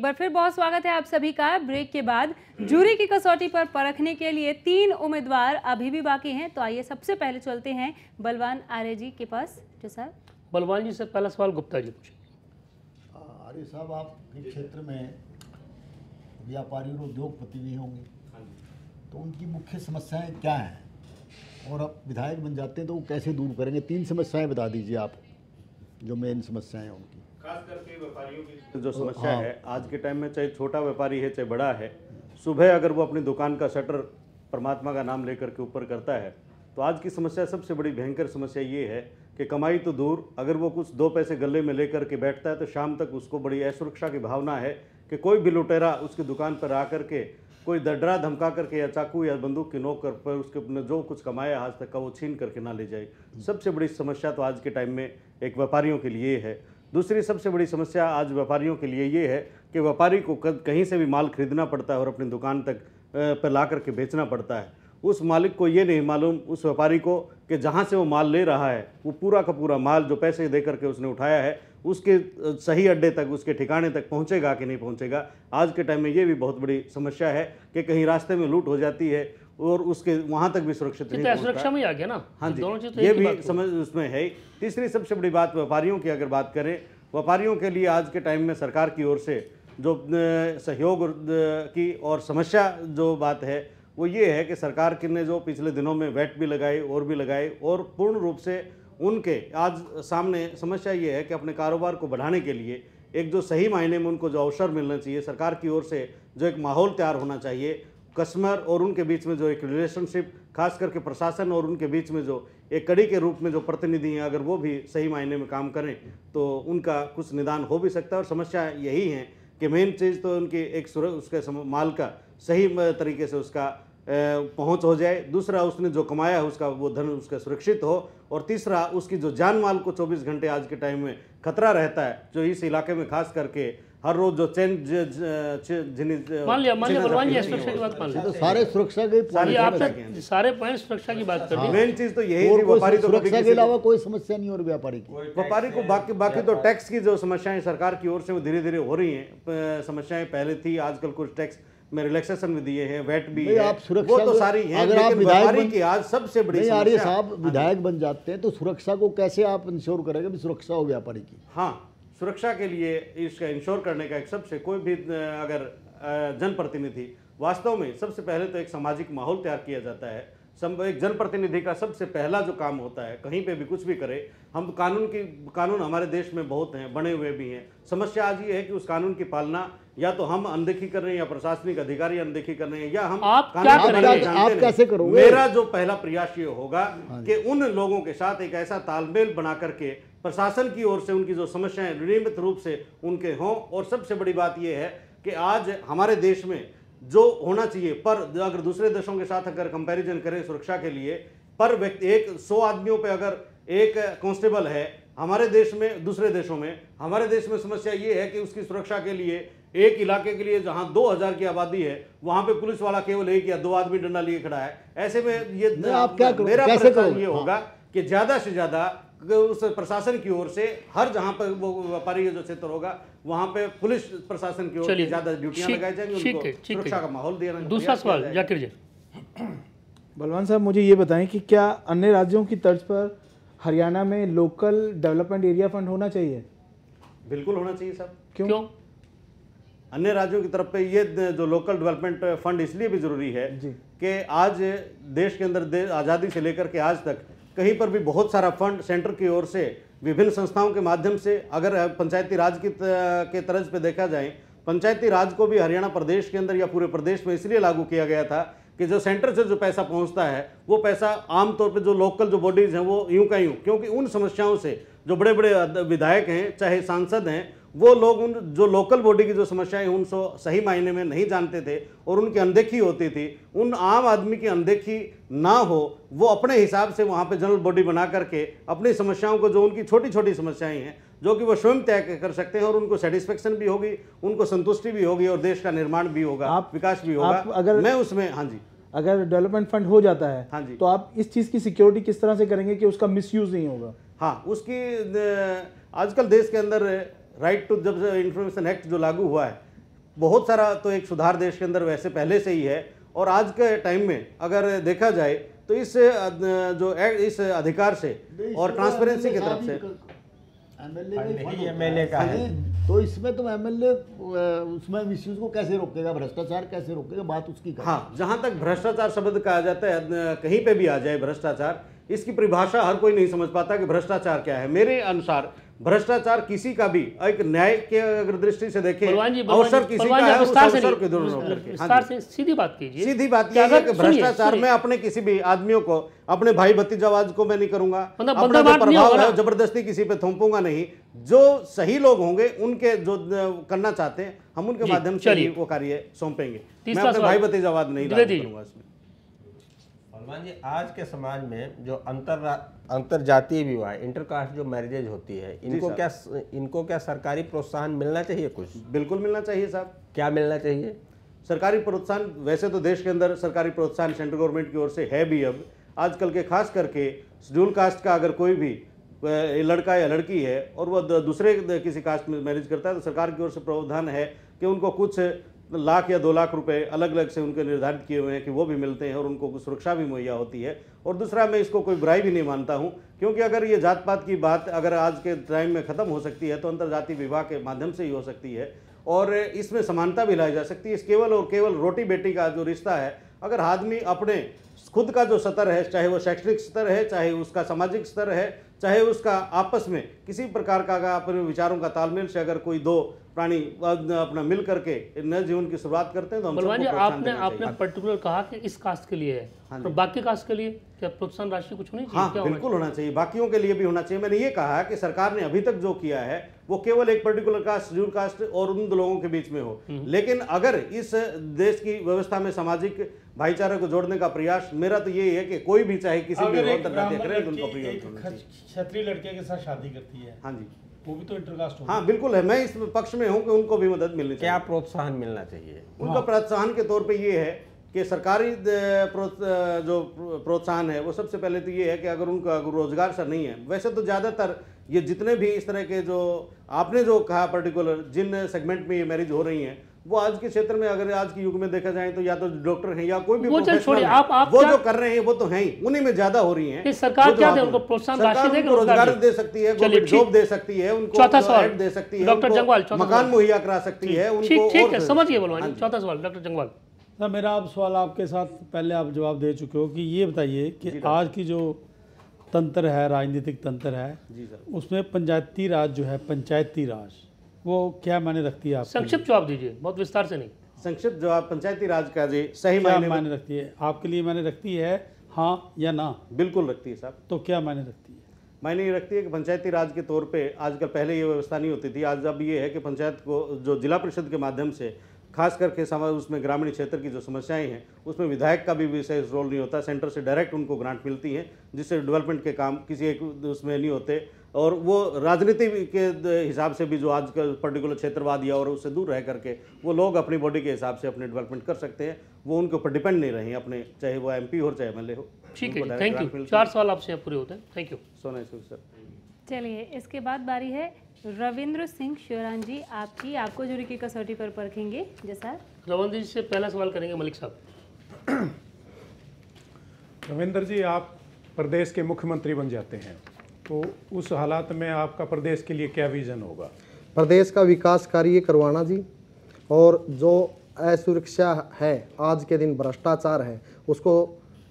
बार फिर बहुत स्वागत है आप सभी का। ब्रेक के बाद जूरी की कसौटी पर परखने के लिए 3 उम्मीदवार अभी भी बाकी हैं। तो आइए सबसे पहले चलते हैं बलवान आर्य जी के पास। जो सर बलवान जी से पहला सवाल गुप्ता जी पूछे। आर्य साहब, आपके क्षेत्र में व्यापारी और उद्योगपति भी होंगे, तो उनकी मुख्य समस्याएं क्या हैं और अब विधायक बन जाते हैं तो वो कैसे दूर करेंगे? 3 समस्याएं बता दीजिए आप, जो मेन समस्याएं हैं उनकी। खास करके व्यापारियों की जो समस्या है आज के टाइम में, चाहे छोटा व्यापारी है चाहे बड़ा है, सुबह अगर वो अपनी दुकान का शटर परमात्मा का नाम लेकर के ऊपर करता है तो आज की समस्या, सबसे बड़ी भयंकर समस्या ये है कि कमाई तो दूर, अगर वो कुछ 2 पैसे गले में लेकर के बैठता है तो शाम तक उसको बड़ी असुरक्षा की भावना है कि कोई भी लुटेरा उसकी दुकान पर आकर के कोई डरा धमका करके या चाकू या बंदूक की नोक पर उसके अपने जो कुछ कमाया आज तक का वो छीन करके ना ले जाए। सबसे बड़ी समस्या तो आज के टाइम में एक व्यापारियों के लिए है। दूसरी सबसे बड़ी समस्या आज व्यापारियों के लिए ये है कि व्यापारी को कहीं से भी माल खरीदना पड़ता है और अपनी दुकान तक पर ला करके बेचना पड़ता है। उस मालिक को ये नहीं मालूम, उस व्यापारी को, कि जहाँ से वो माल ले रहा है वो पूरा का पूरा माल जो पैसे दे करके उसने उठाया है उसके सही अड्डे तक, उसके ठिकाने तक पहुँचेगा कि नहीं पहुँचेगा। आज के टाइम में ये भी बहुत बड़ी समस्या है कि कहीं रास्ते में लूट हो जाती है और उसके वहाँ तक भी सुरक्षित नहीं पहुँचता। सुरक्षा में आ गया ना। हाँ जी, दोनों चीज़ तो ये भी समझ उसमें है। तीसरी सबसे बड़ी बात व्यापारियों की अगर बात करें, व्यापारियों के लिए आज के टाइम में सरकार की ओर से जो सहयोग की और समस्या जो बात है वो ये है कि सरकार की ने जो पिछले दिनों में वैट भी लगाई और भी लगाई, और पूर्ण रूप से उनके आज सामने समस्या ये है कि अपने कारोबार को बढ़ाने के लिए एक जो सही मायने में उनको जो अवसर मिलना चाहिए, सरकार की ओर से जो एक माहौल तैयार होना चाहिए, कस्टमर और उनके बीच में जो एक रिलेशनशिप, खास करके प्रशासन और उनके बीच में जो एक कड़ी के रूप में जो प्रतिनिधि हैं, अगर वो भी सही मायने में काम करें तो उनका कुछ निदान हो भी सकता है। और समस्या यही है कि मेन चीज़ तो उनकी एक उसके माल का सही तरीके से उसका पहुंच हो जाए। दूसरा, उसने जो कमाया है उसका वो धन उसका सुरक्षित हो। और तीसरा, उसकी जो जान माल को 24 घंटे आज के टाइम में खतरा रहता है, जो इस इलाके में खास करके हर रोज जो चैन मान लिया बलवान जी सुरक्षा की बात मान लिया, तो सारे सुरक्षा के सारे पॉइंट सुरक्षा की बात कर दी। मेन चीज तो यही थी, व्यापारी तो सुरक्षा के अलावा कोई समस्या नहीं। और व्यापारी को बाकी तो टैक्स की जो समस्याएं सरकार की ओर से वो धीरे धीरे हो रही हैं। समस्याएं पहले थी, आजकल कुछ टैक्स में रिलैक्सेशन भी दिए हैं, वैट भी है, वो तो सारी हैं। अगर आप व्यापारी की आज सबसे बड़ी समस्या, आर्य साहब विधायक बन जाते हैं तो सुरक्षा को कैसे आप इंश्योर करेंगे भी सुरक्षा हो व्यापारी की? हाँ, सुरक्षा के लिए इसका इंश्योर करने का एक सबसे, कोई भी अगर जनप्रतिनिधि, वास्तव में सबसे पहले तो एक सामाजिक माहौल तैयार किया जाता है। एक जनप्रतिनिधि का सबसे पहला जो काम होता है, कहीं पे भी कुछ भी करे, हम कानून हमारे देश में बहुत हैं, बने हुए भी हैं। समस्या आज ये है कि उस कानून की पालना या तो हम अनदेखी कर रहे हैं या प्रशासनिक अधिकारी अनदेखी कर रहे हैं, या हम आप कैसे करोगे? मेरा जो पहला प्रयास ये होगा कि उन लोगों के साथ एक ऐसा तालमेल बना करके प्रशासन की ओर से उनकी जो समस्याएं नियमित रूप से उनके हों। और सबसे बड़ी बात यह है कि आज हमारे देश में जो होना चाहिए, पर अगर दूसरे देशों के साथ अगर कंपैरिजन करें सुरक्षा के लिए, पर व्यक्ति 100 आदमियों पे अगर एक कांस्टेबल है हमारे देश में, दूसरे देशों में, हमारे देश में समस्या ये है कि उसकी सुरक्षा के लिए एक इलाके के लिए जहां 2000 की आबादी है वहां पे पुलिस वाला केवल 1 या 2 आदमी डंडा लिए खड़ा है। ऐसे में ये मेरा प्रश्न ये होगा कि ज्यादा से ज्यादा उस प्रशासन की ओर से हर जहां पर वो व्यापारी जो क्षेत्र होगा वहां पे पुलिस प्रशासन की ओर से ज्यादा ड्यूटियां लगाई जाएंगी, उनको सुरक्षा का माहौल देना। दूसरा सवाल जाकिर जी। बलवान साहब, मुझे ये बताएं कि क्या अन्य राज्यों की तर्ज पर हरियाणा में लोकल डेवलपमेंट एरिया फंड होना चाहिए? बिल्कुल होना चाहिए साहब। क्यों? अन्य राज्यों की तरफ पे ये जो लोकल डेवलपमेंट फंड इसलिए भी जरूरी है कि आज देश के अंदर आज़ादी से लेकर के आज तक कहीं पर भी बहुत सारा फंड सेंटर की ओर से विभिन्न संस्थाओं के माध्यम से, अगर पंचायती राज के तर्ज पे देखा जाए, पंचायती राज को भी हरियाणा प्रदेश के अंदर या पूरे प्रदेश में इसलिए लागू किया गया था कि जो सेंटर से जो पैसा पहुंचता है वो पैसा आमतौर पे जो लोकल जो बॉडीज हैं वो यूं का यूं, क्योंकि उन समस्याओं से जो बड़े बड़े विधायक हैं चाहे सांसद हैं, वो लोग उन जो लोकल बॉडी की जो समस्याएं उनको सही मायने में नहीं जानते थे और उनकी अनदेखी होती थी। उन आम आदमी की अनदेखी ना हो, वो अपने हिसाब से वहाँ पे जनरल बॉडी बना करके अपनी समस्याओं को, जो उनकी छोटी छोटी समस्याएं हैं जो कि वो स्वयं तय कर सकते हैं, और उनको सेटिस्फेक्शन भी होगी, उनको संतुष्टि भी होगी और देश का निर्माण भी होगा, विकास भी होगा। अगर मैं उसमें, हाँ जी, अगर डेवलपमेंट फंड हो जाता है, हाँ जी, तो आप इस चीज़ की सिक्योरिटी किस तरह से करेंगे कि उसका मिसयूज नहीं होगा? हाँ, उसकी आजकल देश के अंदर राइट टू, जब इंफॉर्मेशन एक्ट जो लागू हुआ है, बहुत सारा तो एक सुधार देश के अंदर वैसे पहले से ही है। और आज के टाइम में अगर देखा जाए तो इस अधिकार से और ट्रांसपेरेंसी की तरफ से एमएलए का है, तो इसमें तो एमएलए उसमें मिसयूज को कैसे रोकेगा, भ्रष्टाचार कैसे रोकेगा, बात उसकी करें। हाँ, जहाँ तक भ्रष्टाचार शब्द कहा जाता है, कहीं पे भी आ जाए भ्रष्टाचार, इसकी परिभाषा हर कोई नहीं समझ पाता कि भ्रष्टाचार क्या है। मेरे अनुसार भ्रष्टाचार किसी का भी एक न्याय के अगर दृष्टि से देखें, अवसर किसी का है, उस अवसर को दूर करके विस्तार से सीधी बात कीजिए। सीधी बात यह है कि भ्रष्टाचार में अपने किसी भी आदमियों को, अपने भाई भतीजावाद को मैं नहीं करूंगा, अपना जो प्रभाव है जबरदस्ती किसी पे थोपूंगा नहीं। जो सही लोग होंगे, उनके जो करना चाहते हैं, हम उनके माध्यम से ही वो कार्य सौंपेंगे। मैं अपने भाई भतीजावाद नहीं करूंगा इसमें। बलवान जी, आज के समाज में जो अंतर जातीय विवाह, इंटरकास्ट जो मैरिजेज होती है, इनको क्या सरकारी प्रोत्साहन मिलना चाहिए? कुछ बिल्कुल मिलना चाहिए साहब। क्या मिलना चाहिए? सरकारी प्रोत्साहन, वैसे तो देश के अंदर सरकारी प्रोत्साहन सेंट्रल गवर्नमेंट की ओर से है भी। अब आजकल के खास करके शेड्यूल कास्ट का अगर कोई भी लड़का या लड़की है और वह दूसरे किसी कास्ट में मैरिज करता है, तो सरकार की ओर से प्रावधान है कि उनको कुछ लाख या 2 लाख रुपए अलग अलग से उनके निर्धारित किए हुए हैं कि वो भी मिलते हैं और उनको कुछ सुरक्षा भी मुहैया होती है। और दूसरा, मैं इसको कोई बुराई भी नहीं मानता हूं, क्योंकि अगर ये जात पात की बात अगर आज के टाइम में ख़त्म हो सकती है तो अंतर्जातीय विवाह के माध्यम से ही हो सकती है और इसमें समानता भी लाई जा सकती है। इस केवल और केवल रोटी बेटी का जो रिश्ता है, अगर आदमी अपने खुद का जो स्तर है, चाहे वो शैक्षणिक स्तर है, चाहे उसका सामाजिक स्तर है, चाहे उसका आपस में किसी प्रकार का अपने विचारों का तालमेल से अगर कोई दो प्राणी अपना मिल करके नए जीवन की शुरुआत करते हैं तो हम बलवान जी, सबको प्रोत्साहन देना आपने चाहिए। पर्टिकुलर कहा कि इस कास्ट के लिए है, हाँ तो जी। बाकी कास्ट के लिए क्या प्रोत्साहन राशि कुछ होनी चाहिए? हाँ, क्या बिल्कुल होना चाहिए, बाकियों के लिए भी होना चाहिए। मैंने ये कहा कि सरकार ने अभी तक जो किया है वो केवल एक पर्टिकुलर कास्ट, शेड्यूल कास्ट और उन लोगों के बीच में हो, लेकिन अगर इस देश की व्यवस्था में सामाजिक भाईचारे को जोड़ने का प्रयास, मेरा तो ये है कि कोई भी चाहे किसी भी अंतर्जातीय करे तो उनको प्रयोग होना चाहिए। क्षत्रिय लड़के के साथ शादी करती है, हाँ जी, वो भी तो इंटरकास्ट होगा। हाँ बिल्कुल है, मैं इस पक्ष में हूँ कि उनको भी मदद मिलनी चाहिए। क्या प्रोत्साहन मिलना चाहिए? उनका प्रोत्साहन के तौर पे ये है कि सरकारी जो प्रोत्साहन है वो सबसे पहले तो ये है कि अगर उनका रोजगार सर नहीं है, वैसे तो ज़्यादातर ये जितने भी इस तरह के जो आपने जो कहा पर्टिकुलर जिन सेगमेंट में ये मैरिज हो रही हैं, वो आज के क्षेत्र में अगर आज के युग में देखा जाए तो या तो डॉक्टर हैं या कोई भी वो चल प्रोफेशनल छोड़िए, है, आप वो क्या- जो कर रहे हैं वो तो हैं ही, उन्हीं में ज्यादा हो रही हैं। नहीं, सरकार वो क्या जो दे आप- उनको? प्रोत्साहन सरकार राशि दे कि उनको रोजगार रोजगार दे सकती है, चलिए, गवर्नमेंट ठीक। जॉब दे सकती है, उनको चौथा सवाल, ऐड दे सकती है, डॉक्टर उनको जंगवाल, चौथा मकान सवाल। मुहैया करा सकती है, ठीक उनको ठीक और है, से- समझिए बलवान हाँ जी। जी। चौथा सवाल डॉक्टर जंगवाल। सर, मेरा अब सवाल आपके साथ पहले आप जवाब दे चुके हो कि ये बताइए कि आज की जो तंत्र है, राजनीतिक तंत्र है, जी सर, उसमें पंचायती राज जो है, पंचायती राज वो क्या मायने रखती है? आप संक्षिप्त जवाब दीजिए, बहुत विस्तार से नहीं। संक्षिप्त जवाब पंचायती राज का जी सही क्या मायने में मायने रखती है आपके लिए? मायने रखती है हाँ या ना? बिल्कुल रखती है साहब। तो क्या मायने रखती है? मायने ये रखती है कि पंचायती राज के तौर पे आजकल, पहले ये व्यवस्था नहीं होती थी, आज अब ये है कि पंचायत को जो जिला परिषद के माध्यम से खास करके समाज उसमें ग्रामीण क्षेत्र की जो समस्याएं हैं उसमें विधायक का भी विशेष रोल नहीं होता, सेंटर से डायरेक्ट उनको ग्रांट मिलती है जिससे डेवलपमेंट के काम किसी एक उसमें नहीं होते। और वो राजनीति के हिसाब से भी जो आज का पर्टिकुलर क्षेत्रवाद या और उससे दूर रह करके वो लोग अपनी बॉडी के हिसाब से अपने डेवलपमेंट कर सकते हैं, वो उनके ऊपर डिपेंड नहीं रहे अपने, चाहे वो MP हो चाहे MLA हो। ठीक उनको है, direct थैंक grant यू। मिलती 4 है। सवाल आपसे यहाँ पूरे होते हैं। Thank you. So nice, sir. चलिए, इसके बाद बारी है रविंद्र सिंह शिवरान जी आपकी। आपको जूरी की कसौटी पर परखेंगे जैसा। रविंद्र जी से पहला सवाल करेंगे मलिक साहब। रविंद्र जी, आप प्रदेश के मुख्यमंत्री बन जाते हैं तो उस हालात में आपका प्रदेश के लिए क्या विजन होगा? प्रदेश का विकास कार्य करवाना जी, और जो असुरक्षा है, आज के दिन भ्रष्टाचार है, उसको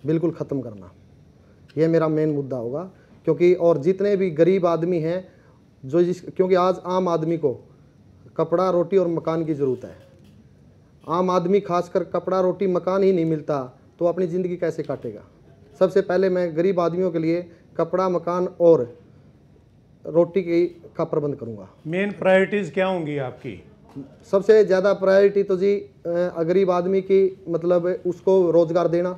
बिल्कुल ख़त्म करना, ये मेरा मेन मुद्दा होगा। क्योंकि और जितने भी गरीब आदमी हैं जो क्योंकि आज आम आदमी को कपड़ा रोटी और मकान की ज़रूरत है। आम आदमी खासकर कपड़ा रोटी मकान ही नहीं मिलता तो अपनी ज़िंदगी कैसे काटेगा? सबसे पहले मैं गरीब आदमियों के लिए कपड़ा, मकान और रोटी का प्रबंध करूंगा। मेन प्रायोरिटीज़ क्या होंगी आपकी? सबसे ज़्यादा प्रायोरिटी तो जी गरीब आदमी की मतलब उसको रोज़गार देना,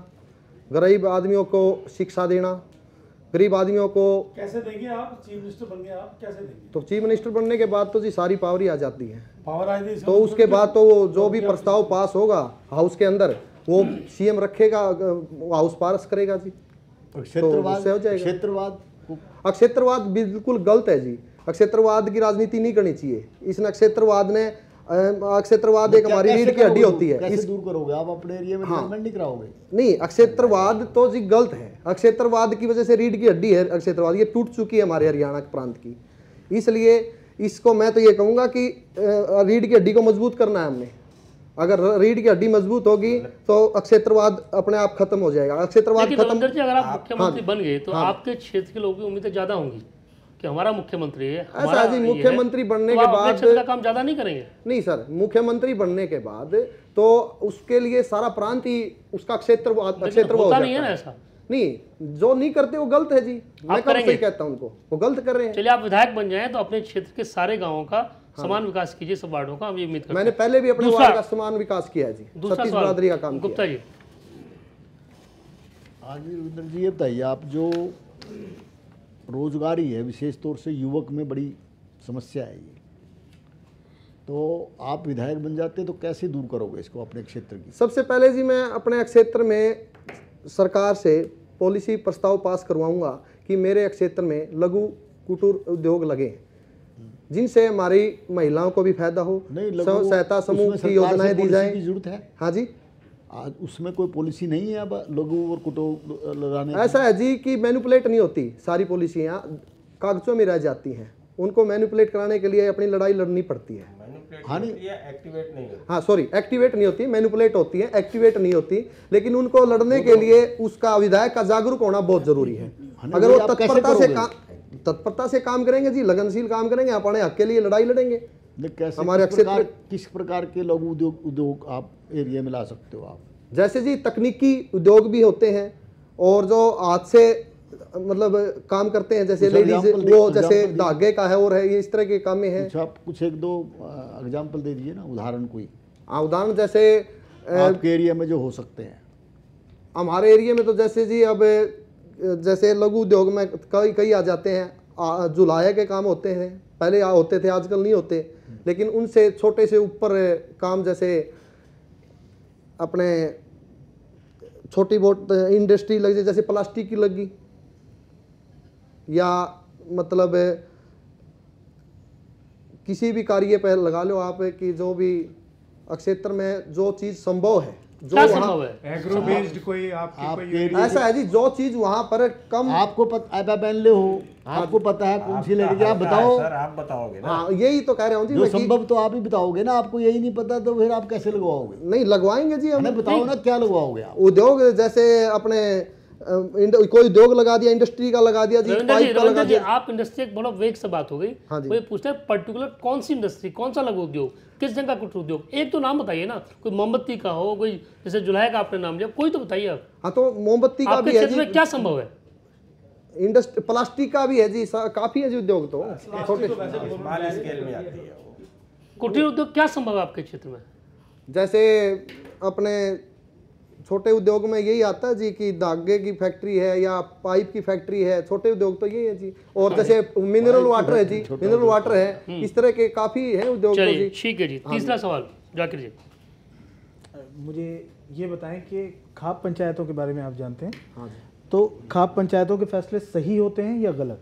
गरीब आदमियों को शिक्षा देना, गरीब आदमियों को। कैसे देंगे आप? चीफ मिनिस्टर बन गए आप, कैसे देंगे? तो चीफ मिनिस्टर बनने के बाद तो जी सारी पावर ही आ जाती है। पावर आई तो उसके बाद तो वो जो भी प्रस्ताव पास होगा हाउस के अंदर वो CM रखेगा, हाउस पास करेगा जी। क्षेत्रवाद, उससे हो जाएगा। क्षेत्रवाद अक्षेत्रवाद बिल्कुल गलत है जी। अक्षेत्रवाद की राजनीति नहीं करनी चाहिए। इस अक्षेत्रवाद ने अक्षेत्रवाद एक हमारी रीढ़ की हड्डी होती है। कैसे दूर करोगे आप? अपने एरिया में डेवलपमेंट नहीं कराओगे? नहीं, अक्षेत्रवाद तो जी गलत है। अक्षेत्रवाद की वजह से रीढ़ की हड्डी है अक्षेत्रवाद, ये टूट चुकी है हमारे हरियाणा के प्रांत की। इसलिए इसको मैं तो ये कहूँगा कि रीढ़ की हड्डी को मजबूत करना है हमने। अगर रीढ़ की हड्डी मजबूत होगी तो अक्षेत्रवाद अपने आप खत्म हो जाएगा। अक्षेत्रवाद खत्म। अगर आप मुख्यमंत्री बन गए तो आपके क्षेत्र के लोगों की उम्मीदें ज्यादा होंगी कि हमारा मुख्यमंत्री है। ऐसा जी, मुख्यमंत्री बनने के बाद का काम ज्यादा नहीं करेंगे? नहीं सर, मुख्यमंत्री बनने के बाद तो उसके लिए सारा प्रांत ही उसका क्षेत्रवाद नहीं है ना ऐसा? नहीं, जो नहीं करते वो गलत है जी। मैं कब सही कहता हूँ उनको, वो गलत कर रहे हैं। चलिए, आप विधायक बन जाएं तो अपने क्षेत्र के सारे गाँवों का समान विकास कीजिए, सब वार्डों का। हम ये उम्मीद करते हैं। मैंने पहले भी अपने वार्ड का समान विकास किया है जी। दूसरा सतीश बिरादरी का काम गुप्ता जी। आज भी रविंद्र जी ये बताइए, आप जो रोजगारी है विशेष तौर से युवक में बड़ी समस्या है ये, तो आप विधायक बन जाते तो कैसे दूर करोगे इसको अपने क्षेत्र की? सबसे पहले जी मैं अपने क्षेत्र में सरकार से पॉलिसी प्रस्ताव पास करवाऊंगा कि मेरे क्षेत्र में लघु कुटीर उद्योग लगे, जिनसे हमारी महिलाओं को भी फायदा हो। सहायता समूह की योजनाएं दी जाए। जरूरत है? हाँ जी। आज उसमें कोई पॉलिसी नहीं है अब लघु और कुटीर लगाने? ऐसा है जी कि मैनिपुलेट नहीं होती, सारी पॉलिसियाँ कागजों में रह जाती हैं। उनको मैनिपुलेट कराने के लिए अपनी लड़ाई लड़नी पड़ती है। एक्टिवेट नहीं होती। हाँ सॉरी, एक्टिवेट नहीं होती, मैनिपुलेट होती है, एक्टिवेट नहीं होती। लेकिन उनको लड़ने के लिए उसका विधायक का जागरूक होना बहुत जरूरी है। अगर वो तत्परता से काम करेंगे जी, लगनशील काम करेंगे, अपने हक के लिए लड़ाई लड़ेंगे। हमारे क्षेत्र किस प्रकार के लघु उद्योग आप एरिया में ला सकते हो आप? जैसे जी तकनीकी उद्योग भी होते हैं और जो हाथ से मतलब काम करते हैं, जैसे लेडीज वो जैसे धागे का है और है, ये इस तरह के काम में है। आप कुछ एक दो एग्जांपल दे दीजिए ना, उदाहरण कोई। उदाहरण जैसे आपके एरिया में जो हो सकते हैं। हमारे एरिया में तो जैसे जी अब जैसे लघु उद्योग में कई आ जाते हैं, जुलाहे के काम होते हैं, पहले होते थे, आजकल नहीं होते। लेकिन उनसे छोटे से ऊपर काम, जैसे अपने छोटी बहुत इंडस्ट्री लग जाए, जैसे प्लास्टिक की लगी, या मतलब किसी भी कार्य पर लगा लो आप, कि जो भी क्षेत्र में जो चीज़ संभव है, जो संभव है, एग्रो बेस्ड कोई आपकी ऐसा है जी, जो चीज वहां पर कम आपको पता ले हो, आपको पता है कौन सी लगेगी, आप बताओ सर, आप बताओगे ना। हाँ, यही तो कह रहा हूँ जी, जो संभव तो आप ही बताओगे ना। आपको यही नहीं पता तो फिर आप कैसे लगवाओगे? नहीं लगवाएंगे जी हम। बताओ ना क्या लगवाओगे आप? उद्योग जैसे अपने कोई उद्योग लगा दिया, इंडस्ट्री का लगा दिया जी, पाइप का लगा दिया। आप इंडस्ट्री एक बड़ा वेग से बात हो गई। वो पूछते हैं पर्टिकुलर कौन सी इंडस्ट्री, कौन सा लघु उद्योग, किस जगह का कुटीर उद्योग? एक तो नाम बताइए ना, कोई मोमबत्ती का हो, कोई जैसे जुलाई का आपने नाम लिया, कोई तो बताइए आप। हाँ, तो मोमबत्ती का भी है जी। क्या संभव है? इंडस्ट्री प्लास्टिक का भी है जी, काफी है जी उद्योग। तो छोटे स्केल में आती है कुटीर उद्योग। क्या संभव है आपके क्षेत्र में? जैसे अपने छोटे उद्योग में यही आता है जी कि धागे की फैक्ट्री है या पाइप की फैक्ट्री है, छोटे उद्योग तो यही है जी। और जैसे मिनरल वाटर है जी, मिनरल वाटर है, इस तरह के काफी है उद्योग। ठीक है जी। तीसरा सवाल जाकिर जी, मुझे ये बताएं कि खाप पंचायतों के बारे में आप जानते हैं? हाँ जी। तो खाप पंचायतों के फैसले सही होते हैं या गलत?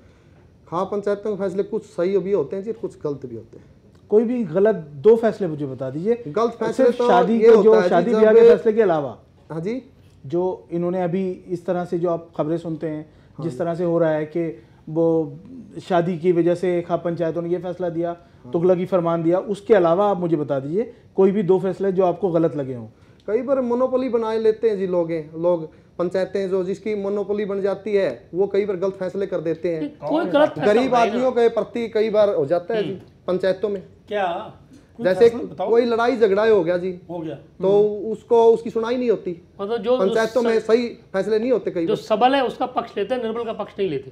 खाप पंचायतों के फैसले कुछ सही भी होते हैं जी, कुछ गलत भी होते हैं। कोई भी गलत दो फैसले मुझे बता दीजिए। गलत फैसले तो शादी ब्याह के फैसले के अलावा। हाँ जी। जो इन्होंने अभी इस तरह से जो आप खबरें सुनते हैं, जिस तरह से हो रहा है कि वो शादी की वजह से खाप पंचायतों ने ये फैसला दिया, तुगलकी फरमान दिया, उसके अलावा आप मुझे बता दीजिए कोई भी दो फैसले जो आपको गलत लगे हों। कई बार मोनोपोली बनाए लेते हैं जी लोग पंचायतें, जो जिसकी मोनोपोली बन जाती है वो कई बार गलत फैसले कर देते हैं। कोई गलत गरीब आदमियों के प्रति कई बार हो जाता है जी पंचायतों में। क्या जैसे कोई लड़ाई झगड़ा हो गया जी, हो गया तो उसकी सुनाई नहीं होती। मतलब जो पंचायतों में सही फैसले नहीं होते। कई जो सबल है उसका पक्ष लेते हैं, निर्बल का पक्ष नहीं लेते।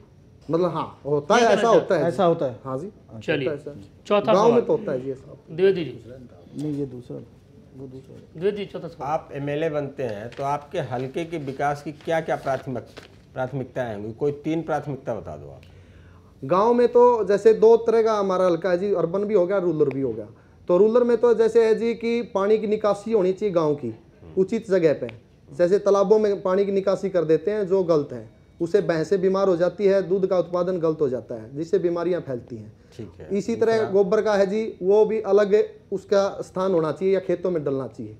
मतलब हाँ होता है, ऐसा होता है, ऐसा होता है। हाँ जी। चलिए चौथा गाँव में तो होता है जी ऐसा। द्विवेदी जी। नहीं, ये दूसरा, वो दूसरा। द्विवेदी चौथा सवाल। आप एमएलए बनते हैं तो आपके हल्के के विकास की क्या क्या प्राथमिकताएं होंगी? कोई 3 प्राथमिकता बता दो आप। गांव में तो जैसे 2 तरह का हमारा हल्का है जी, अर्बन भी हो गया, रूरल भी हो गया। तो रूरल में तो जैसे है जी कि पानी की निकासी होनी चाहिए गांव की उचित जगह पे। जैसे तालाबों में पानी की निकासी कर देते हैं, जो गलत है। उससे भैंसें बीमार हो जाती है, दूध का उत्पादन गलत हो जाता है, जिससे बीमारियां फैलती हैं। ठीक है। इसी तरह गोबर का है जी, वो भी अलग उसका स्थान होना चाहिए या खेतों में डलना चाहिए।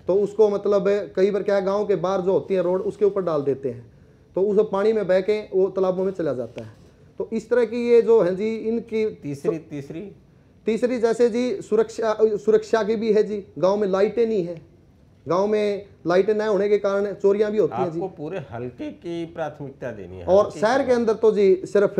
तो उसको मतलब कई बार क्या है, गाँव के बाहर जो होती है रोड, उसके ऊपर डाल देते हैं, तो उस पानी में बह के वो तालाबों में चला जाता है। तो इस तरह की ये जो है जी, इनकी तीसरी जैसे जी सुरक्षा की भी है जी। गांव में लाइटें नहीं है, गांव में लाइटें न होने के कारण चोरियां भी होती हैं जी। आपको पूरे हल्के की प्राथमिकता देनी है। और शहर के अंदर तो जी सिर्फ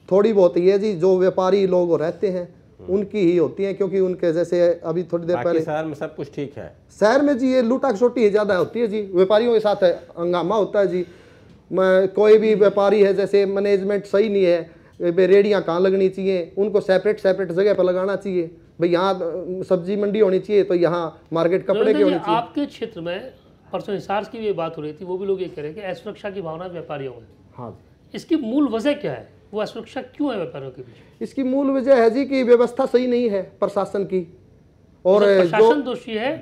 थोड़ी बहुत ही है जी, जो व्यापारी लोग रहते हैं उनकी ही होती है, क्योंकि उनके जैसे अभी थोड़ी देर पहले शहर में सब कुछ ठीक है। शहर में जी ये लूटा खसोटी ज़्यादा होती है जी, व्यापारियों के साथ हंगामा होता है जी। कोई भी व्यापारी है, जैसे मैनेजमेंट सही नहीं है, रेडियाँ कहाँ लगनी चाहिए, उनको सेपरेट जगह पर लगाना चाहिए। भाई यहाँ सब्जी मंडी होनी चाहिए तो यहाँ मार्केट कपड़े की होनी चाहिए। आपके क्षेत्र में परसों हिसार की भी बात हो रही थी, वो भी लोग ये कह रहे हैं कि असुरक्षा की भावना व्यापारियों में। हाँ, इसकी मूल वजह क्या है, वो असुरक्षा क्यों है व्यापारियों के बीच? इसकी मूल वजह है जी कि व्यवस्था सही नहीं है प्रशासन की, और प्रशासन दोषी है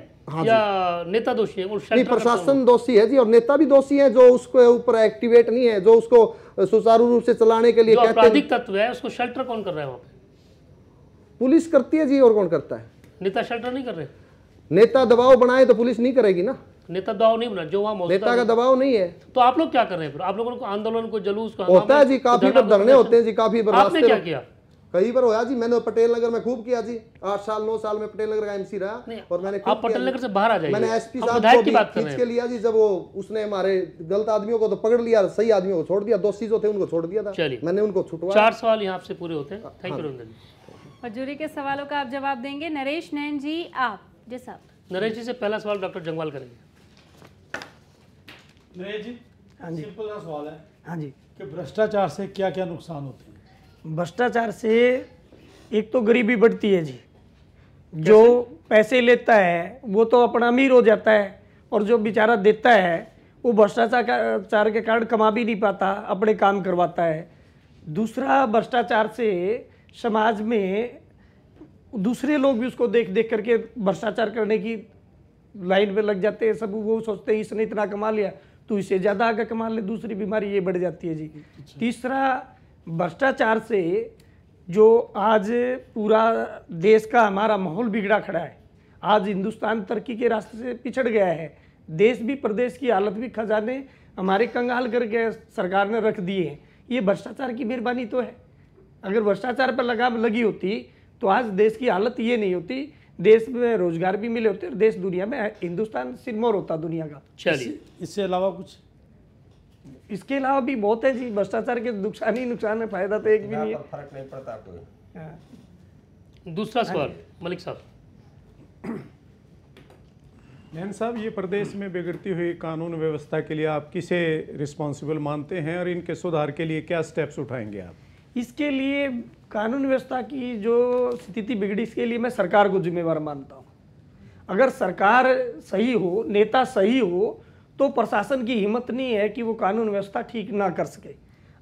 या नेता दोषी है? नहीं, प्रशासन दोषी है जी, और नेता भी दोषी है जो उसके ऊपर एक्टिवेट नहीं है, जो उसको सुचारू रूप से चलाने के लिए जो आपराधिक तत्व है उसको शेल्टर कौन कर रहा है वहाँ पे? पुलिस करती है जी, और कौन करता है? नेता शेल्टर नहीं कर रहे। नेता दबाव बनाए तो पुलिस नहीं करेगी ना। नेता दबाव नहीं बना, जो वहाँ मौजूद नेता का दबाव नहीं है। तो आप लोग क्या कर रहे हैं फिर? आप लोगों को आंदोलन को, जुलूस को होता है जी, काफी बार धरने होते हैं जी, काफी बार। आपने क्या किया? कई बार होया जी, मैंने पटेल नगर में खूब किया जी, 8 साल 9 साल में पटेल नगर का एमसी रहा, और मैंने आप पटेल नगर से बाहर आ जाइए। मैंने एसपी साहब को भी खींच के लिया जी, जब वो उसने हमारे गलत आदमियों को तो पकड़ लिया, सही आदमियों को छोड़ दिया, दोषी जो थे उनको छोड़ दिया था। चलिए, मैंने उनको छुटवाया। 4 सवाल यहाँ आपसे पूरे होते हैं। थैंक यू रंजन जी। और जूरी के सवालों का आप जवाब देंगे। नरेश नैन जी, आप जी साहब। नरेश जी से पहला सवाल डॉक्टर जंगवाल करेंगे। नरेश जी, हाँ जी, सिंपल सा सवाल है। हाँ जी, कि भ्रष्टाचार से क्या क्या नुकसान होते हैं? भ्रष्टाचार से एक तो गरीबी बढ़ती है जी, जो पैसे लेता है वो तो अपना अमीर हो जाता है, और जो बेचारा देता है वो भ्रष्टाचार के कारण कमा भी नहीं पाता, अपने काम करवाता है। दूसरा, भ्रष्टाचार से समाज में दूसरे लोग भी उसको देख देख करके भ्रष्टाचार करने की लाइन में लग जाते हैं। सब वो सोचते हैं इसने इतना कमा लिया तो इससे ज़्यादा आगे कमा ले, दूसरी बीमारी ये बढ़ जाती है जी। तीसरा, भ्रष्टाचार से जो आज पूरा देश का हमारा माहौल बिगड़ा खड़ा है, आज हिंदुस्तान तरक्की के रास्ते से पिछड़ गया है, देश भी, प्रदेश की हालत भी, खजाने हमारे कंगाल करके सरकार ने रख दिए हैं। ये भ्रष्टाचार की मेहरबानी तो है। अगर भ्रष्टाचार पर लगाम लगी होती तो आज देश की हालत ये नहीं होती, देश में रोजगार भी मिले होते और देश दुनिया में, हिंदुस्तान सिरमौर होता दुनिया का। चलिए, इससे अलावा कुछ? इसके अलावा भी बहुत है जी, भ्रष्टाचार के नुकसान ही नुकसान है, फायदा तो एक भी नहीं है। फर्क नहीं पड़ता कोई। दूसरा सवाल मलिक साहब। नैन साहब, ये प्रदेश में बिगड़ती हुई कानून व्यवस्था के लिए आप किसे रिस्पॉन्सिबल मानते हैं, और इनके सुधार के लिए क्या स्टेप्स उठाएंगे आप? इसके लिए कानून व्यवस्था की जो स्थिति बिगड़ी, इसके लिए मैं सरकार को जिम्मेवार मानता हूँ। अगर सरकार सही हो, नेता सही हो, तो प्रशासन की हिम्मत नहीं है कि वो कानून व्यवस्था ठीक ना कर सके।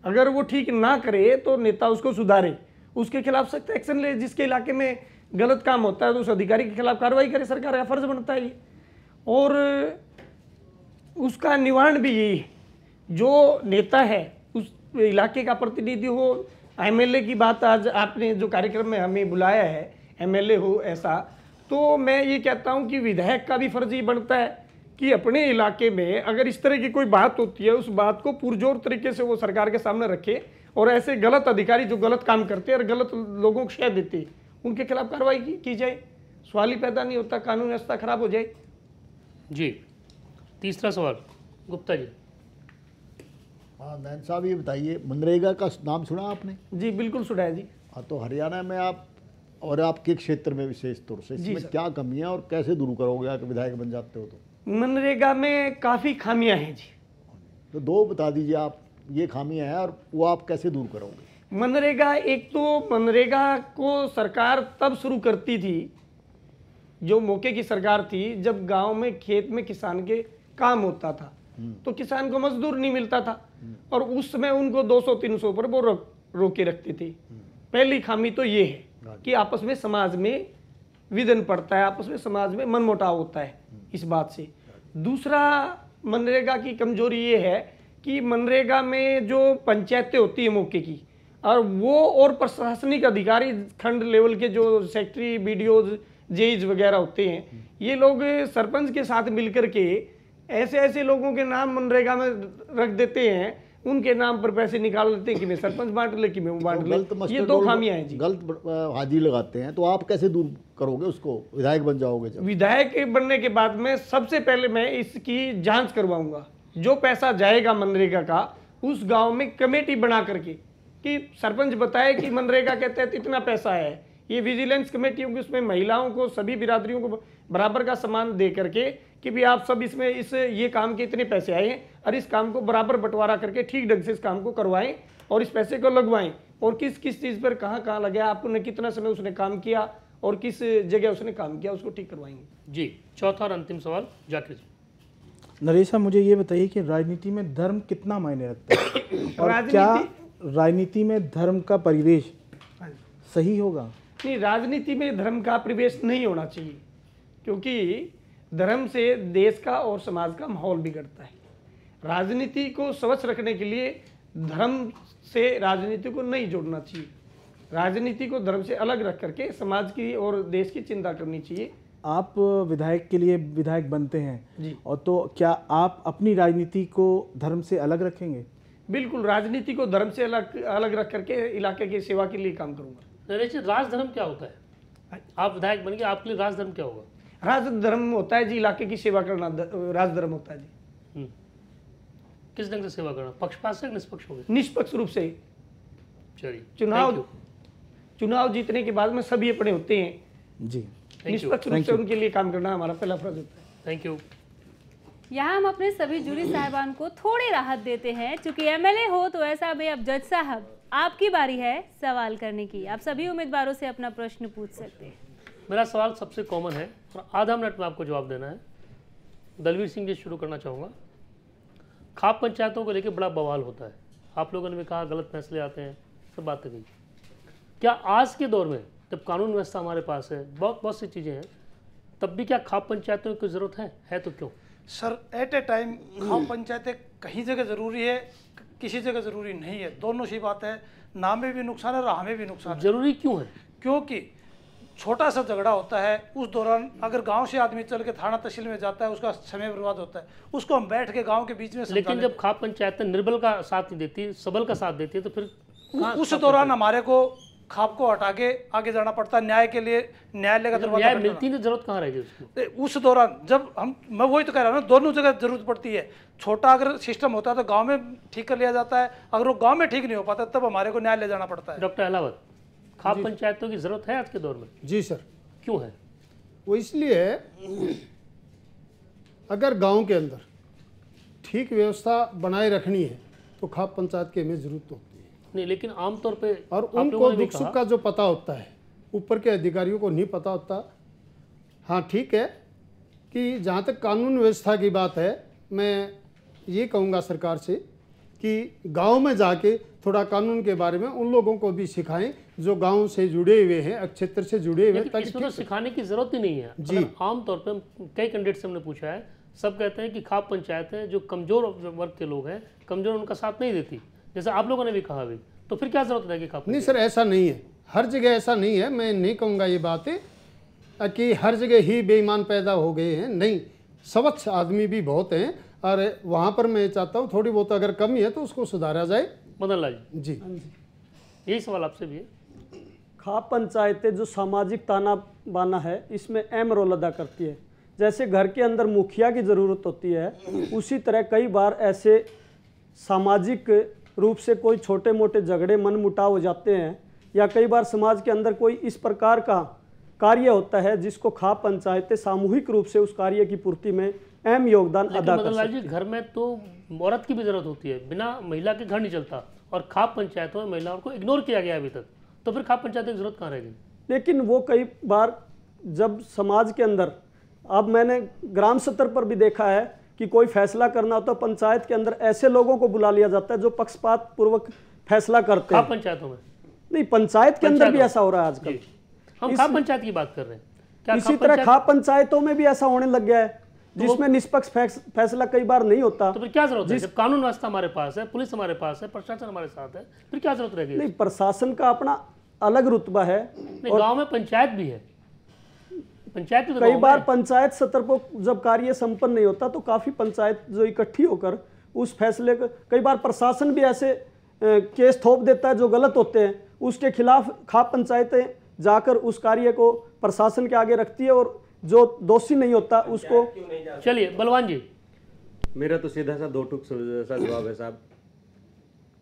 अगर वो ठीक ना करे तो नेता उसको सुधारे, उसके खिलाफ सख्त एक्शन ले। जिसके इलाके में गलत काम होता है तो उस अधिकारी के खिलाफ कार्रवाई करे, सरकार का फर्ज बनता है ये। और उसका निवारण भी यही है, जो नेता है उस इलाके का प्रतिनिधि हो। एमएलए की बात आज आपने जो कार्यक्रम में हमें बुलाया है, एमएलए हो ऐसा, तो मैं ये कहता हूँ कि विधायक का भी फर्ज ही बनता है कि अपने इलाके में अगर इस तरह की कोई बात होती है, उस बात को पुरजोर तरीके से वो सरकार के सामने रखे, और ऐसे गलत अधिकारी जो गलत काम करते हैं और गलत लोगों को शय देते, उनके खिलाफ कार्रवाई की जाए। सवाल ही पैदा नहीं होता, कानून व्यवस्था खराब हो जाए जी। तीसरा सवाल गुप्ता जी। हाँ नैन साहब, ये बताइए, मनरेगा का नाम सुना आपने? जी बिल्कुल सुना है जी। हाँ, तो हरियाणा में आप और आपके क्षेत्र में विशेष तौर से इसमें क्या कमी है और कैसे दूर करोगे अगर विधायक बन जाते हो तो? मनरेगा में काफ़ी खामियां हैं जी। तो 2 बता दीजिए आप, ये खामियां हैं और वो आप कैसे दूर करोगे? मनरेगा, एक तो मनरेगा को सरकार तब शुरू करती थी, जो मौके की सरकार थी, जब गांव में खेत में किसान के काम होता था तो किसान को मजदूर नहीं मिलता था, और उस समय उनको 200-300 पर वो रोके रखती थी। पहली खामी तो ये है कि आपस में समाज में विघन पड़ता है, आपस में समाज में मनमुटाव होता है इस बात से। दूसरा, मनरेगा की कमजोरी ये है कि मनरेगा में जो पंचायतें होती है मौके की, और वो और प्रशासनिक अधिकारी खंड लेवल के जो सेक्रेटरी, बीडीओज, जेईज वगैरह होते हैं, ये लोग सरपंच के साथ मिलकर के ऐसे ऐसे लोगों के नाम मनरेगा में रख देते हैं, उनके नाम पर पैसे निकाल लेते हैं कि मैं सरपंच बांट ले, कि मैं वो बांट ले। ये दो खामियां हैं जी। गलत हाजिरी लगाते हैं, तो आप कैसे दूर करोगे उसको? विधायक बन जाओगे जब? विधायक बनने के बाद में सबसे पहले मैं इसकी जांच करवाऊंगा। जो पैसा जाएगा मनरेगा का, उस गांव में कमेटी बना करके कि सरपंच बताए कि मनरेगा के तहत इतना पैसा है, ये विजिलेंस कमेटी होगी, उसमें महिलाओं को, सभी बिरादरियों को बराबर का सम्मान दे करके कि भी आप सब इसमें ये काम के इतने पैसे आए हैं और इस काम को बराबर बंटवारा करके ठीक ढंग से इस काम को करवाएं और इस पैसे को लगवाएं, और किस किस चीज़ पर कहाँ कहाँ लगा, आपने कितना समय उसने काम किया और किस जगह उसने काम किया, उसको ठीक करवाएंगे जी। चौथा और अंतिम सवाल जाकिर जी। नरेश साहब, मुझे ये बताइए कि राजनीति में धर्म कितना मायने रखता है और क्या राजनीति में धर्म का परिवेश सही होगा? नहीं, राजनीति में धर्म का परिवेश नहीं होना चाहिए, क्योंकि धर्म से देश का और समाज का माहौल बिगड़ता है। राजनीति को स्वच्छ रखने के लिए धर्म से राजनीति को नहीं जोड़ना चाहिए। राजनीति को धर्म से अलग रख करके समाज की और देश की चिंता करनी चाहिए। आप विधायक के लिए विधायक बनते हैं जी, और तो क्या आप अपनी राजनीति को धर्म से अलग रखेंगे? बिल्कुल, राजनीति को धर्म से अलग रख करके इलाके की सेवा के लिए काम करूंगा। नरेश जी, राजधर्म क्या होता है? आप विधायक बन गए, आपके लिए राजधर्म क्या होगा? राजधर्म होता है जी इलाके की सेवा करना, राजधर्म होता है जी। किस ढंग से सेवा करना? पक्षपात से निष्पक्ष होगा? निष्पक्ष रूप से। चलिए, चुनाव जीतने के बाद में सभी अपने होते हैं जी, निष्पक्ष रूप से उनके लिए काम करना हमारा पहला फर्ज होता है। Thank you. यहाँ हम अपने सभी जूरी साहिबान को थोड़ी राहत देते हैं, चूंकि एमएलए हो तो ऐसा भी। अब जज साहब, आपकी बारी है सवाल करने की। आप सभी उम्मीदवारों से अपना प्रश्न पूछ सकते हैं। मेरा सवाल सबसे कॉमन है और आधा मिनट में आपको जवाब देना है। दलवीर सिंह जी शुरू करना चाहूँगा। खाप पंचायतों को लेकर बड़ा बवाल होता है, आप लोगों ने भी कहा गलत फैसले आते हैं, सब बातें कही। क्या आज के दौर में जब कानून व्यवस्था हमारे पास है, बहुत सी चीज़ें हैं, तब भी क्या खाप पंचायतों की ज़रूरत है तो क्यों? सर, एट ए टाइम खाप पंचायतें कहीं जगह ज़रूरी है, किसी जगह ज़रूरी नहीं है। दोनों सी बात है, ना में भी नुकसान है और हमें भी नुकसान है। जरूरी क्यों है? क्योंकि छोटा सा झगड़ा होता है, उस दौरान अगर गांव से आदमी चल के थाना तहसील में जाता है, उसका समय बर्बाद होता है। उसको हम बैठ के गांव के बीच में लेकिन जब खाप पंचायतें निर्बल का साथ नहीं देती, सबल का साथ देती है, तो फिर उस दौरान हमारे को खाप को हटा के आगे जाना पड़ता है न्याय के लिए। न्यायालय का दरवाजा मिलती नहीं, जरूरत कहाँ रहेगी उसकी? उस दौरान जब मैं वही तो कह रहा हूँ ना, दोनों जगह जरूरत पड़ती है। छोटा अगर सिस्टम होता है तो गांव में ठीक कर लिया जाता है, अगर वो गांव में ठीक नहीं हो पाता तब हमारे को न्यायालय जाना पड़ता है। डॉक्टर अहलावत, खाप पंचायतों की जरूरत है आज के दौर में? जी सर। क्यों है? वो इसलिए है, अगर गांव के अंदर ठीक व्यवस्था बनाए रखनी है तो खाप पंचायत की हमें जरूरत होती है। नहीं, लेकिन आमतौर पे और उनको दुख सुख का जो पता होता है, ऊपर के अधिकारियों को नहीं पता होता। हाँ, ठीक है कि जहाँ तक कानून व्यवस्था की बात है, मैं ये कहूँगा सरकार से कि गांव में जाके थोड़ा कानून के बारे में उन लोगों को भी सिखाएं जो गांव से जुड़े हुए हैं, क्षेत्र से जुड़े हुए हैं। इसमें तो सिखाने की जरूरत ही नहीं है जी। आमतौर पर कई कैंडिडेट से हमने पूछा है, सब कहते हैं कि खाप पंचायतें जो कमजोर वर्ग के लोग हैं, कमजोर उनका साथ नहीं देती, जैसे आप लोगों ने भी कहा अभी, तो फिर क्या जरूरत है कि खाप? नहीं सर, ऐसा नहीं है, हर जगह ऐसा नहीं है। मैं नहीं कहूँगा ये बातें कि हर जगह ही बेईमान पैदा हो गए हैं, नहीं, स्वच्छ आदमी भी बहुत हैं। और वहाँ पर मैं चाहता हूँ थोड़ी बहुत अगर कमी है तो उसको सुधारा जाए। मदन लाल जी, यही सवाल आपसे भी है। खाप पंचायतें जो सामाजिक ताना बाना है, इसमें अहम रोल अदा करती है। जैसे घर के अंदर मुखिया की ज़रूरत होती है, उसी तरह कई बार ऐसे सामाजिक रूप से कोई छोटे मोटे झगड़े मन मुटाव हो जाते हैं, या कई बार समाज के अंदर कोई इस प्रकार का कार्य होता है जिसको खाप पंचायतें सामूहिक रूप से उस कार्य की पूर्ति में अहम योगदान अदा कर सकती है। घर में तो औरत की भी जरूरत होती है, बिना महिला के घर नहीं चलता, और खाप पंचायतों में महिलाओं को इग्नोर किया गया अभी तक, तो फिर खाप पंचायत की जरूरत कहाँ रहेगी? लेकिन वो कई बार जब समाज के अंदर, अब मैंने ग्राम स्तर पर भी देखा है कि कोई फैसला करना हो तो पंचायत के अंदर ऐसे लोगों को बुला लिया जाता है जो पक्षपात पूर्वक फैसला करते हैं। खाप पंचायतों में नहीं, पंचायत के अंदर भी ऐसा हो रहा है आजकल। हम खाप पंचायत की बात कर रहे हैं। इसी तरह खाप पंचायतों में भी ऐसा होने लग गया है जिसमें निष्पक्ष फैसला कई बार नहीं होता। तो फिर क्या जरूरत है? जब कानून व्यवस्था हमारे पास है, पुलिस हमारे पास है, प्रशासन हमारे साथ है, फिर क्या जरूरत रहेगी? नहीं, प्रशासन का अपना अलग रुतबा है। गांव में पंचायत भी है, पंचायत भी तो कई बार पंचायत स्तर पर जब कार्य संपन्न नहीं होता तो काफी पंचायत जो इकट्ठी होकर उस फैसले को, कई बार प्रशासन भी ऐसे केस थोप देता है जो गलत होते हैं, उसके खिलाफ खाप पंचायतें जाकर उस कार्य को प्रशासन के आगे रखती है और जो दोषी नहीं होता उसको। चलिए बलवान जी। मेरा तो सीधा सा दो टूक सा जवाब है साहब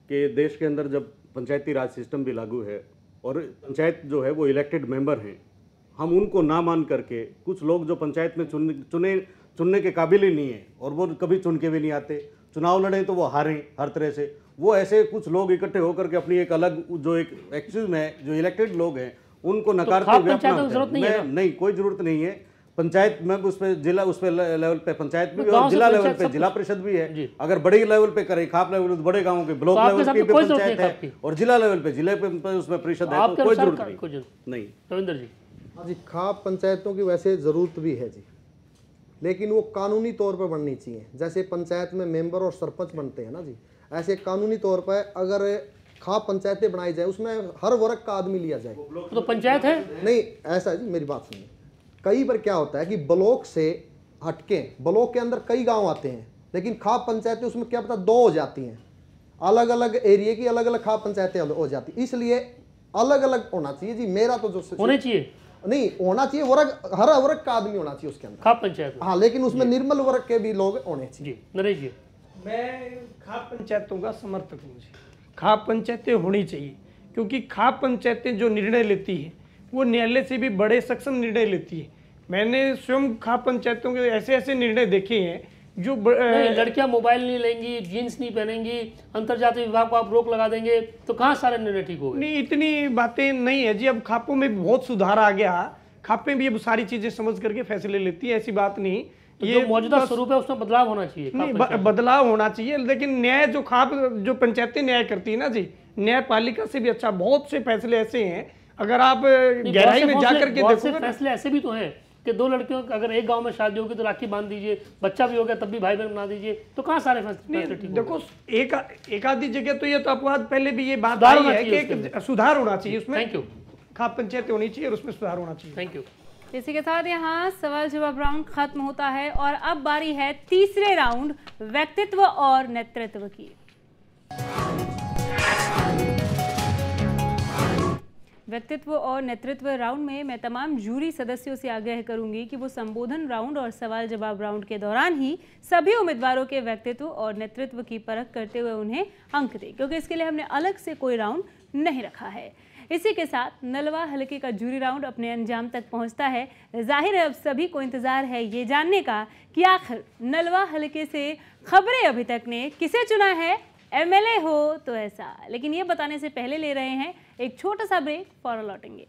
कि देश के अंदर जब पंचायती राज सिस्टम भी लागू है और पंचायत जो है वो इलेक्टेड मेंबर हैं, हम उनको ना मान करके कुछ लोग जो पंचायत में चुनने के काबिल ही नहीं है और वो कभी चुन के भी नहीं आते, चुनाव लड़े तो वो हारें हर तरह से, वो ऐसे कुछ लोग इकट्ठे होकर के अपनी एक अलग जो एक एक्चुअल में जो इलेक्टेड लोग हैं उनको नकारते हुए नहीं, कोई जरूरत नहीं है। पंचायत में उस पर जिला, उस पे लेवल पे पंचायत भी और जिला लेवल पे जिला परिषद भी है। अगर बड़े लेवल पे करें, खाप लेवल पे बड़े गांवों के ब्लॉक लेवल पे पंचायत है और जिला लेवल पे जिले पे उसमें परिषद है, तो कोई जरूरत नहीं। रविंद्र जी। हाँ जी, खाप पंचायतों की वैसे ज़रूरत भी है जी, लेकिन वो कानूनी तौर पर बननी चाहिए। जैसे पंचायत में मेंबर और सरपंच बनते हैं ना जी, ऐसे कानूनी तौर पर अगर खाप पंचायतें बनाई जाए उसमें हर वर्ग का आदमी लिया जाए। तो पंचायत है नहीं, ऐसा है जी, मेरी बात सुनिए। कई बार क्या होता है कि ब्लॉक से हटके ब्लॉक के अंदर कई गांव आते हैं, लेकिन खाप पंचायतें उसमें क्या पता 2 हो जाती हैं, अलग अलग एरिया की अलग अलग खाप पंचायतें हो जाती, इसलिए अलग अलग होना चाहिए जी। मेरा तो जो होने चाहिए नहीं होना चाहिए, वर्ग हर वर्ग का आदमी होना चाहिए उसके अंदर खाप पंचायत। हाँ, लेकिन उसमें निर्मल वर्ग के भी लोग होने चाहिए। नरेश जी। मैं खाप पंचायतों का समर्थक हूँ जी, खाप पंचायतें होनी चाहिए, क्योंकि खाप पंचायतें जो निर्णय लेती है वो न्यायालय से भी बड़े सक्षम निर्णय लेती है। मैंने स्वयं खाप पंचायतों के ऐसे ऐसे निर्णय देखे हैं जो लड़कियां मोबाइल नहीं लेंगी, जीन्स नहीं पहनेंगी, अंतरजातीय विवाह को आप रोक लगा देंगे, तो कहाँ सारे निर्णय ठीक हो गए? नहीं, इतनी बातें नहीं है जी। अब खापों में बहुत सुधार आ गया, खापें भी अब सारी चीजें समझ करके फैसले लेती है, ऐसी बात नहीं। तो ये मौजूदा स्वरूप है उसमें बदलाव होना चाहिए। नहीं, बदलाव होना चाहिए, लेकिन न्याय जो खाप जो पंचायतें न्याय करती है ना जी, न्यायपालिका से भी अच्छा बहुत से फैसले ऐसे हैं, अगर आप गहराई में जाकर के देखोगे। फैसले ऐसे भी तो हैं कि 2 लड़कियों अगर एक गांव में शादी होगी तो राखी बांध दीजिए, बच्चा भी हो गया तब भी भाई बहन बना दीजिए, तो कहाँ सारे फैसले ठीक? देखो एक आधी जगह तो ये तो अपवाद पहले भी ये बात आई है कि सुधार होना चाहिए उसमें। Thank you. खाप पंचायतें होनी चाहिए और उसमें सुधार होना चाहिए। Thank you. इसी के साथ यहाँ सवाल जवाब राउंड खत्म होता है और अब बारी है तीसरे राउंड व्यक्तित्व और नेतृत्व की। व्यक्तित्व और नेतृत्व राउंड में मैं तमाम जूरी सदस्यों से आग्रह करूंगी कि वो संबोधन राउंड और सवाल जवाब राउंड के दौरान ही सभी उम्मीदवारों के व्यक्तित्व और नेतृत्व की परख करते हुए उन्हें अंक दें, क्योंकि इसके लिए हमने अलग से कोई राउंड नहीं रखा है। इसी के साथ नलवा हलके का जूरी राउंड अपने अंजाम तक पहुंचता है। जाहिर है अब सभी को इंतजार है ये जानने का कि आखिर नलवा हलके से खबरें अभी तक ने किसे चुना है, एमएलए हो तो ऐसा। लेकिन ये बताने से पहले ले रहे हैं एक छोटा सा ब्रेक, फौरन लौटेंगे।